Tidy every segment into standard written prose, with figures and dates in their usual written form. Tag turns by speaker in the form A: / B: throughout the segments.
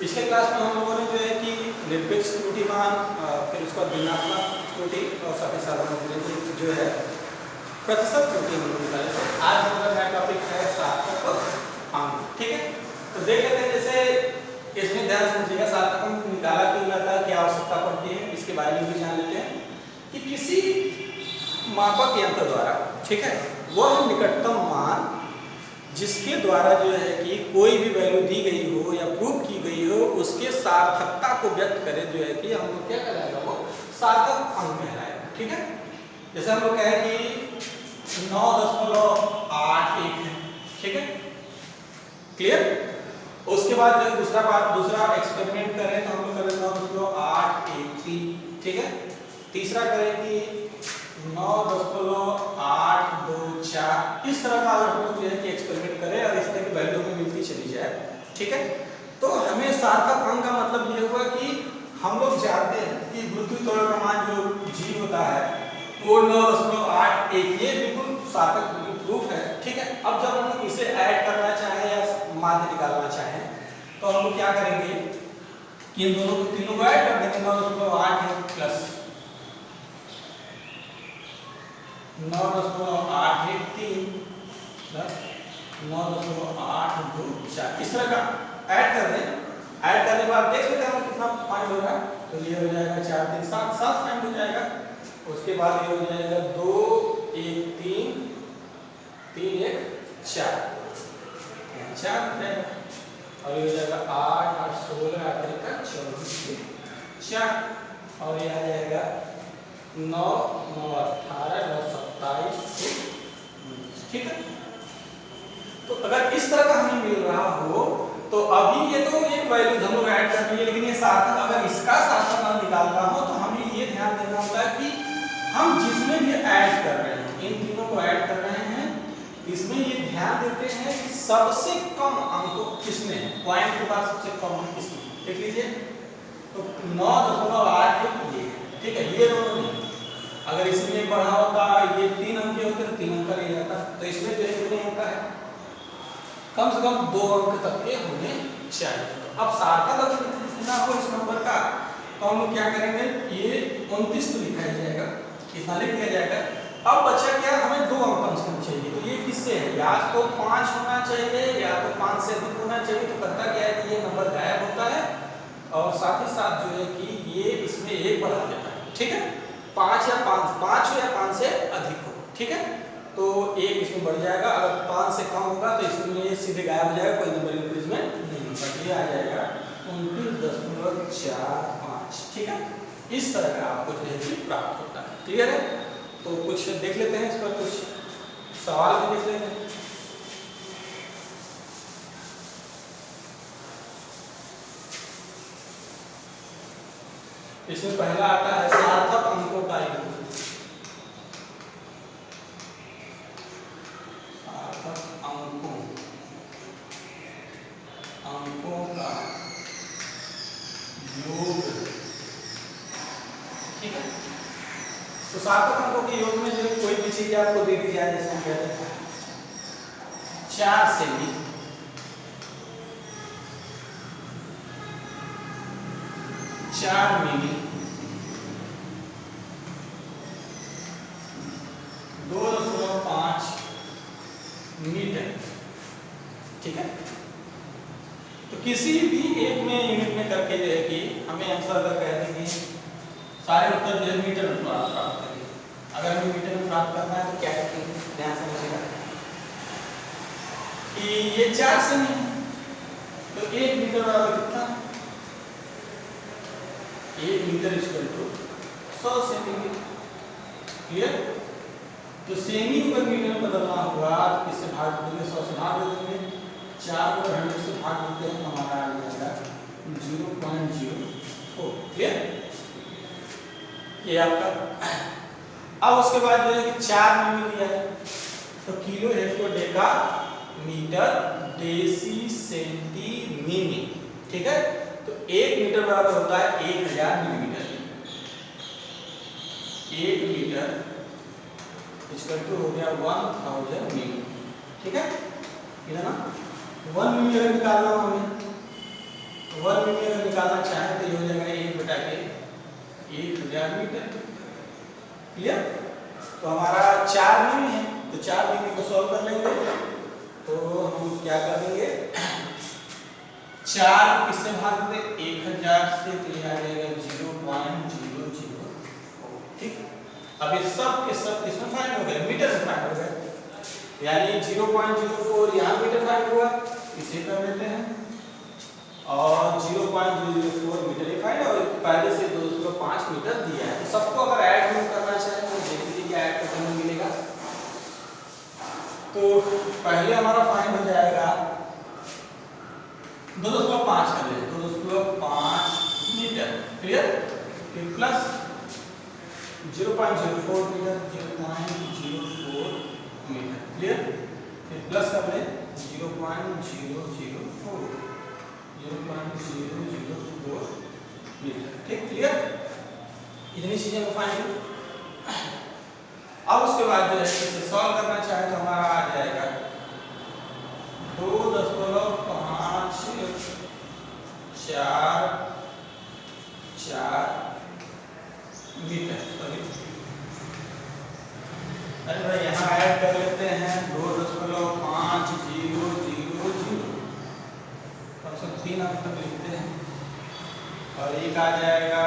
A: पिछले क्लास में हम लोगों ने जो है कि निरपेक्ष त्रुटि मान, फिर उसका भिन्नात्मक त्रुटि और साथ ही साथ जो है प्रतिशत त्रुटि हम लोग निकाले थे। आज हमारा नया टॉपिक है सार्थक अंक। ठीक है, तो देख लेते हैं। जैसे इसमें ध्यान से समझिएगा, सार्थक अंक निकाला क्यों जाता है, क्या आवश्यकता पड़ती है, इसके बारे में भी जान लेते हैं कि किसी मापक यंत्र द्वारा, ठीक है, वह निकटतम मान जिसके द्वारा जो है कि कोई भी वैल्यू दी गई हो या प्रूव की गई हो, उसके सार्थकता को व्यक्त करे जो है कि हम लोग क्या कहलाएगा, वो सार्थक अंक कहलाएगा। ठीक है, जैसे हम लोग कहें कि 9.81 है। ठीक है, क्लियर। उसके बाद जो दूसरा एक्सपेरिमेंट करें तो हम लोग करें 9.883। ठीक है, तीसरा करें कि 9.824। इस तरह का अगर हम लोग जो है कि एक्सपेरिमेंट करें और इस तरह की वैल्यू में मिलती चली जाए, ठीक है, तो हमें सार्थक अंक का मतलब ये हुआ कि हम लोग जानते हैं कि गुरुत्वीय त्वरण का मान जो g होता है वो 9.81, ये बिल्कुल सार्थक प्रूफ है। ठीक है, अब जब हम लोग इसे ऐड करना चाहें या माध्य निकालना चाहें तो हम लोग क्या करेंगे कि इन दोनों को तीनों को ऐड कर देंगे। 9.8 प्लस 9.813 प्लस 9.824, इस तरह का ऐड कर दें। ऐड करने के बाद देख लेते हैं कितना फाइंड हो रहा है। तो ये हो जाएगा 4 3 7 7 फाइंड हो जाएगा। उसके बाद ये हो जाएगा 2 1 3 3 1 4 4 हो जाएगा। और ये हो जाएगा 8 8 16 8 24 4। और ये आ जाएगा 9 9 18 9 27। ठीक है, तो अगर इस तरह का हमें मिल रहा हो तो अभी ये तो एक वैल्यू हम लोग ऐड कर रहे, लेकिन ये सार्थक, अगर इसका सार्थक अंक निकालना हो तो हमें ये ध्यान देना होता है कि हम जिसमें भी ऐड कर रहे हैं, इन तीनों को ऐड कर रहे हैं, इसमें ये ध्यान देते हैं कि सबसे कम अंक किसमें है, पॉइंट के बाद सबसे कम अंक किसमें। देख लीजिए, तो 9.8 ये, ठीक है, ये दोनों नहीं। अगर इसमें बढ़ा होता ये 3 अंक के होते तो 3 अंक ले जाता, तो इसमें जो है कितने अंक है, कम से कम 2 अंक तक के होने चाहिए। अब सार्थक अगर कितना हो इस नंबर का तो हम लोग क्या करेंगे, ये 29 तो लिखा जाएगा, कितना लिख दिया जाएगा। अब बचा क्या, हमें 2 अंक कम से कम चाहिए। तो ये किससे है, या तो 5 होना चाहिए या तो 5 से अधिक होना चाहिए। तो करता क्या है कि ये नंबर गायब होता है और साथ ही साथ जो है कि ये इसमें 1 बढ़ा देता है। ठीक है, 5 या 5 हो या 5 से अधिक हो। ठीक है, तो 1 इसमें बढ़ जाएगा। अगर 5 से कम होगा तो इसमें ये सीधे गायब हो जाएगा, कोई नंबर इंक्रीजमेंट नहीं होगा। ये आ जाएगा 29.45। ठीक है, इस तरह का आपको जो है कि प्राप्त होता है। क्लियर है, तो कुछ देख लेते हैं, इस पर कुछ सवाल भी देख लेते हैं। इसमें पहला आता है सार्थक अंकों का योग। अंकों का योग। ठीक है, तो सार्थक अंकों के योग में जो कोई भी चीज आपको दे दी जाए, जैसे हम कहते हैं 4 सेमी, 4 मिली, 2.5 मीटर। ठीक है, तो किसी भी एक में यूनिट में करके जो है कि हमें आंसर अगर कह देंगे, सारे उत्तर जो है मीटर में प्राप्त करेंगे। अगर हमें मीटर में प्राप्त करना है तो क्या करेंगे, ध्यान समझिएगा कि ये 4 सेमी, तो 1 मीटर बराबर कितना, 1 metre equal to 100 cm. Clear, तो सेमी को मीटर में बदलना हुआ, इससे भाग देंगे, 100 से भाग देंगे, 4 को 100 से भाग देते हैं, हमारा आ जाएगा 0.04। क्लियर, ये आपका। अब उसके बाद जो है कि 4 में मिल गया है, तो kilo hecto deca metre deci centi mm. ठीक है, तो 1 मीटर बराबर होता है 1000 मिलीमीटर। 1 मीटर इसका टू हो गया 1000 मिली। ठीक है, इधर ना 1 मिली अगर निकालना हमें, 1 मिमी अगर निकालना चाहें तो ये हो जाएगा 1/1000 मीटर। क्लियर? तो हमारा 4 मिमी है, तो 4 मिमी को सॉल्व कर लेंगे। तो हम क्या कर देंगे, 4 किससे भाग दें, 1000 से, तो यह आ जाएगा 0.004। ठीक, अब ये सब के सब किसमें फाइंड हो गए, मीटर में फाइंड हो गए, यानी 0.04 यहाँ मीटर फाइंड हुआ, इसे कर लेते हैं, और 0.004 मीटर ये फाइंड, और पहले से 205 मीटर दिया है। तो सबको अगर ऐड करना चाहें तो देख लीजिए क्या ऐड करने में मिलेगा। तो पहले हमारा फाइंड हो जाएगा 205 कर ले, 205 मीटर। क्लियर? फिर प्लस 0.04 मीटर, 0.04 मीटर। क्लियर? फिर प्लस कर ले 0.004 मीटर। ठीक, क्लियर? इतनी चीजें को फाइंड। अब उसके बाद जो है इसे सॉल्व करना चाहे तो हमारा आ जाएगा 2.544 मीटर। अरे भाई यहाँ ऐड कर लेते हैं 2.5000, कम से कम 3 अंक तक लिखते हैं, और एक आ जाएगा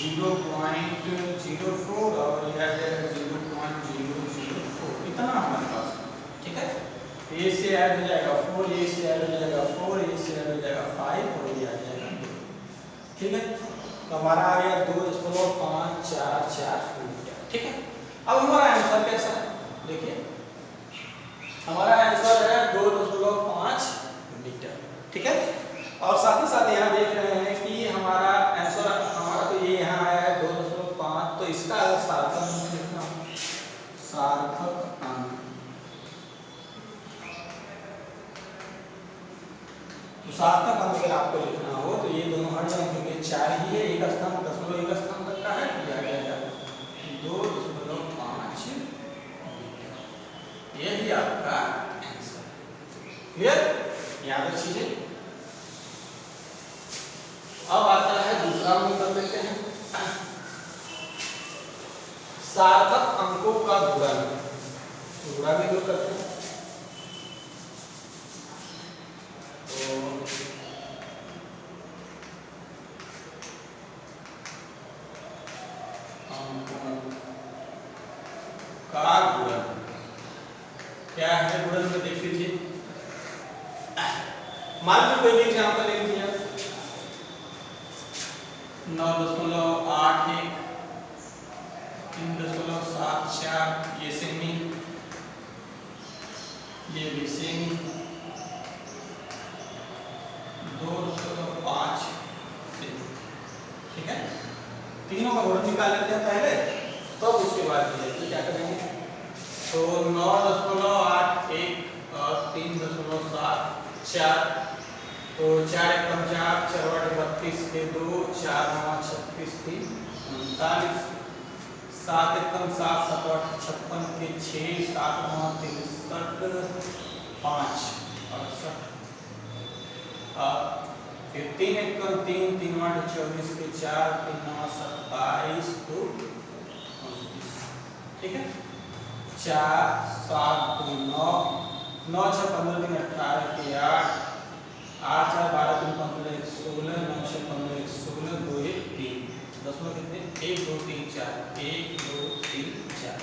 A: 0.04 और ये आ जाएगा 0.004। इतना हमारे पास। ठीक है, ए से ऐड हो जाएगा 4, ए से ऐड हो जाएगा 4, ए से ऐड हो जाएगा 5, और ये आ जाएगा 2। ठीक है, तो हमारा आ गया 2.544 मीटर। ठीक है, अब हमारा आंसर कैसा है, देखिए हमारा आंसर है 2.5 मीटर। ठीक है, और साथ ही साथ यहाँ देख रहे हैं कि हमारा आंसर हमारा तो ये यहाँ आया है 2.5, तो इसका अगर सार्थक अंक लिखना हो, सार्थक अंक, तो सार्थक अंक अगर आपको लिखना हो तो ये दोनों हट जाएंगे, क्योंकि 4 ही है, एक स्थान 0.1 स्थान तक का है, ये आ जाएगा 2.5 मीटर। यही आपका आंसर। क्लियर? याद रखिए। अब आता है दूसरा, हम कर लेते हैं सार्थक अंकों का गुणन। गुणा भी लोग करते हैं, तो अंकों का गुणन क्या है, गुणन में देख लीजिए। मान लीजिए कोई एग्जांपल ले लीजिए, 9.81, 3.74, ये सेमी, ये भी सेमी, 2.5 सेमी। ठीक है, तीनों का गुणन निकाल लेते हैं पहले, तब तो उसके बाद ये क्या करेंगे, तो 9.81 और 3.74, तो 4 एकम 4, 4 32 के 2, 4 9 36 3 39, 7 एकम 7, 7 8 56 के 6, 7 9 63 5 68, फिर 3 एकम 3, 3 8 24 के 4, 3 9 27 तो 29। ठीक है, 4 7 2 9, 9 6 15 3 18 के 8, 8 4 12 3 15 1 16, 9 6 15 1 16, 2 1 3, 10 में कितने 1 2 3 4, 1 2 3 4,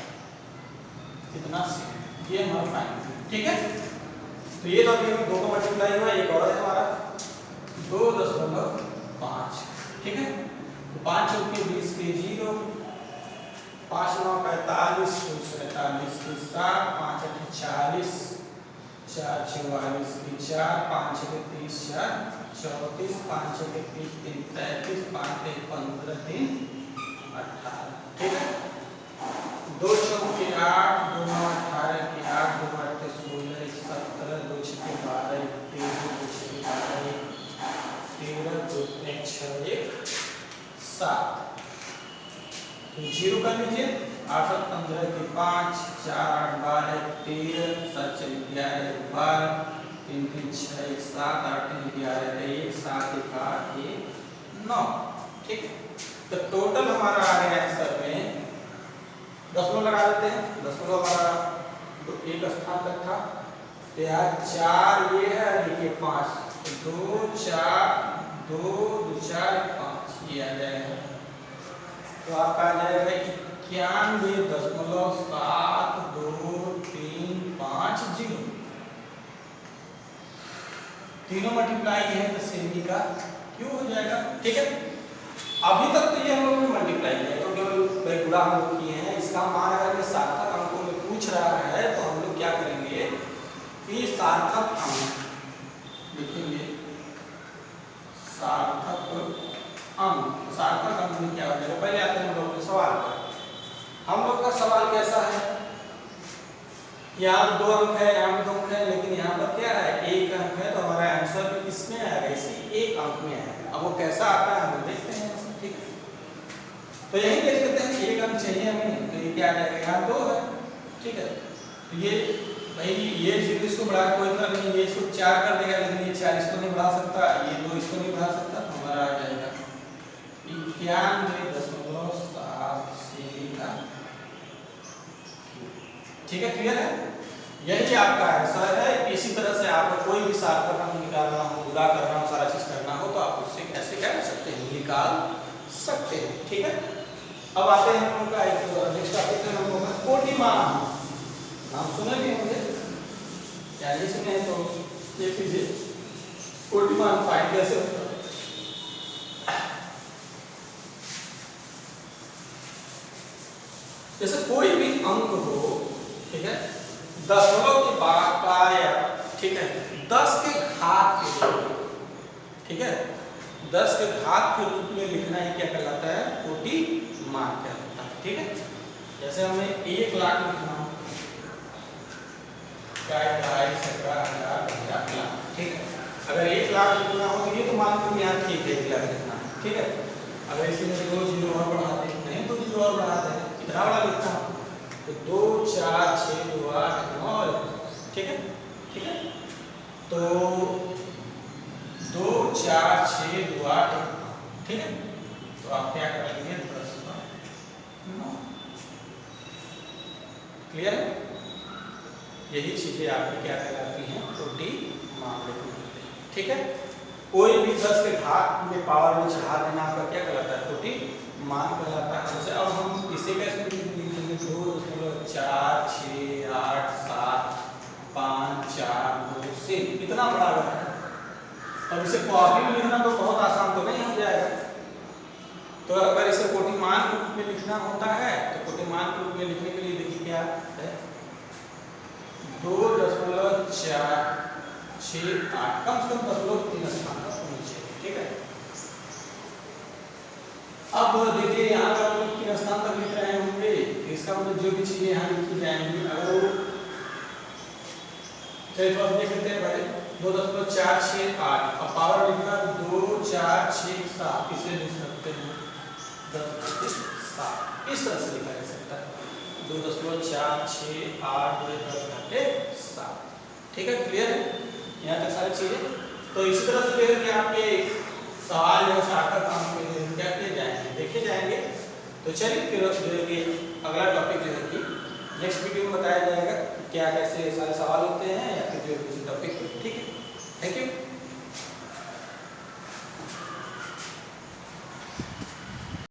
A: कितना से ये हमारा फाइनल। ठीक है, तो ये तो अभी 2 का मल्टीप्लाई हुआ, एक और है हमारा 2.5। ठीक है, तो 5 चौके 20 के 0, 5 9 45, 47 के 7, 5 8 40, 4 44 के 4, 5 6 30, 4 34, 5 6 30 3 33, 5 1 15 3 18। ठीक है, 2 चौके 8, 2 9 18 के 8, 2 8 16 17, 2 6 12 13, 2 6 12 13, 2 1 6 1 7, तो 0 कर लीजिए, 8 15 के 5, 4 8 12 13, 7 4 11 12, 3 3 6 1 7 8 3 11 1 7 1 8 1 9। ठीक है, तो टोटल हमारा आ गया आंसर में, दशमलव लगा देते हैं, दशमलव हमारा एक स्थान तक था, तो यार 4 ये है और ये 5, 2 4 2 2 4 5 ये आ जाएगा। तो आपका आ जाएगा 91.7235 तीनों मल्टीप्लाई है तो सेमी का क्यों हो जाएगा। ठीक है, अभी तक तो ये हम लोग ने मल्टीप्लाई किया तो केवल गुणा हम लोग किए हैं। इसका मान अगर सार्थक अंकों में पूछ रहा है तो हम लोग क्या करेंगे कि सार्थक अंक लिखेंगे, सार्थक अंक। सार्थक अंक में क्या हो जाएगा, पहले आते हैं हम लोग के सवाल पर। हम लोग का सवाल कैसा है, यहाँ 2 अंक है, यहाँ पे 2 अंक है, लेकिन यहाँ पर क्या है 1 अंक है, तो हमारा आंसर भी किसमें आएगा, इसी 1 अंक में आएगा। अब वो कैसा आता है हम देखते हैं। ठीक है, तो यही देख लेते हैं 1 अंक चाहिए हमें, तो ये क्या आ जाएगा, यहाँ 2 है। ठीक है, तो ये भाई ये 0 इसको बढ़ा कोई तरह नहीं, ये इसको 4 कर देगा, लेकिन ये 4 इसको नहीं बढ़ा सकता, ये 2 इसको नहीं बढ़ा सकता, तो हमारा आ जाएगा 91.7 का। ठीक है, क्लियर है, यही आपका आंसर है। इसी तरह से आपको कोई भी सार्थक अंक निकालना हो, गुणा करना हो, सारा चीज करना हो तो आप उससे कैसे क्या कर सकते हैं, निकाल सकते हैं। ठीक है, अब आते हैं हम लोग का एक नेक्स्ट टॉपिक है, हम लोग का कोटिमान। नाम सुने भी होंगे या नहीं सुने हैं तो देख लीजिए, कोटिमान फाइंड कैसे होता है। जैसे कोई भी अंक हो, ठीक है, दशमलव के बाद का या ठीक है 10 के घात के रूप में, ठीक है 10 के घात के रूप में लिखना ही क्या कहलाता है, कोटिमान कहलाता है। ठीक है, जैसे हमें 1 लाख लिखना हो, क्या 2,50,000 लाख। ठीक है, अगर 1 लाख लिखना हो तो ये तो मान लो यहाँ ठीक है 1 लाख लिखना है। ठीक है, अगर इसमें 2 जीरो और बढ़ाते हैं, नहीं 2 जीरो और बढ़ाते हैं, कितना बड़ा लिखना हो तो 2 4 6 2 8 9। ठीक है, ठीक है, तो 2 4 6 2 8। ठीक है, तो आप क्या करेंगे 10 9। क्लियर है, यही चीजें आपकी क्या कहलाती हैं, कोटिमान कहलाती हैं। ठीक है, कोई भी 10 के घात में पावर में चढ़ा देना आपका क्या कहलाता है, कोटिमान कहलाता है। जैसे अब हम इसे कैसे लिखेंगे, 2 4 6 8 7 5 4 2 से इतना बड़ा है। अब इसे कॉपी में लिखना तो बहुत आसान तो नहीं हो जाएगा, तो अगर इसे कोटिमान के रूप में लिखना होता है तो कोटिमान के रूप में लिखने के लिए देखिए क्या है, 2.468 कम से कम 3 स्थान का होना चाहिए। ठीक है, अब देखिए यहाँ पर हम लोग 3 स्थान तक लिख रहे होंगे, इसका मतलब जो भी चीजें यहाँ लिखी जाएंगी, अगर वो चलिए तो अब देख लेते हैं पहले 2.468 अब पावर लिखना 2 4 6 7, इसे लिख सकते हैं 10 7, इस तरह से लिखा जा सकता है 2.468 10 7। ठीक है, क्लियर है यहाँ तक सारी चीजें। तो इसी तरह से फिर कि आपके सवाल जो सार्थक अंक के क्या किए जाएंगे, देखे जाएंगे। तो चलिए फिर अगला टॉपिक जो है कि नेक्स्ट वीडियो में बताया जाएगा क्या कैसे सारे सवाल होते हैं या फिर जो किसी टॉपिक। ठीक है, थैंक यू।